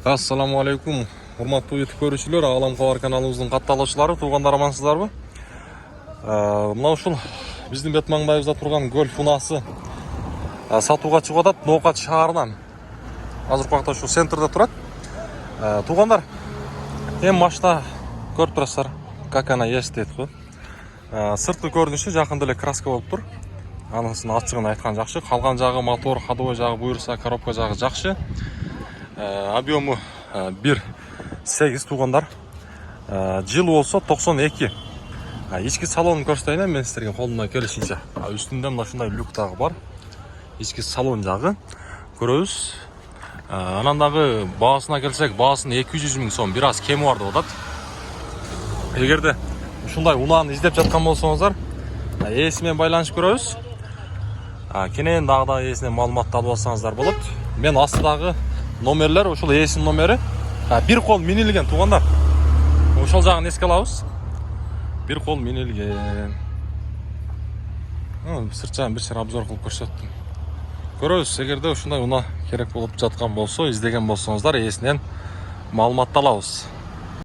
Ассаламу алейкум, урматтуу YouTube көрүүчүлөр, Алам Кабар каналыбыздын катталуучулары, туугандар амансыздарбы? Мына ушул биздин бет маңдайыбызда турган гольф унасы сатууга чыгып атат Ноокат шаарынан. Азыркы убакта ушул центрде турат. Туугандар, эми машина көрүп турасыздар, как она есть дейт го. Сырткы көрүнүшү жакында эле краска болуп тур. Анысынын ачыгын айткан жакшы. Калган жагы мотор, ходовой жагы буюрса, коробка жагы жакшы. Объему 1.8 туугандар. Жыл болсо 92. Ички салонун көрсөтөйүн мен силерге колумдан келишинче. Үстүндө мына ушундай люк дагы бар. Ички салон жагы көрөбүз. Анан дагы баасына келсек, баасын 200 000 сом, бир аз кеми бар деп атат. Эгерде ушундай унааны издеп жаткан болсоңуздар, ээси менен байланышып көрөбүз. Кенен дагы да ээсинен маалыматты алып алсаңыздар болот. Мен астыдагы номерлер, ушул ээсинин номери. Бир кол минилген туугандар. Ошол жагын эске алабыз. Бир кол минилген. Сырт жагын бир обзор кылып көрсөттүм. Көрөбүз, эгерде ушундай уна керек болуп жаткан болсо, издеген болсоңуздар, ээсинен маалыматты алабыз.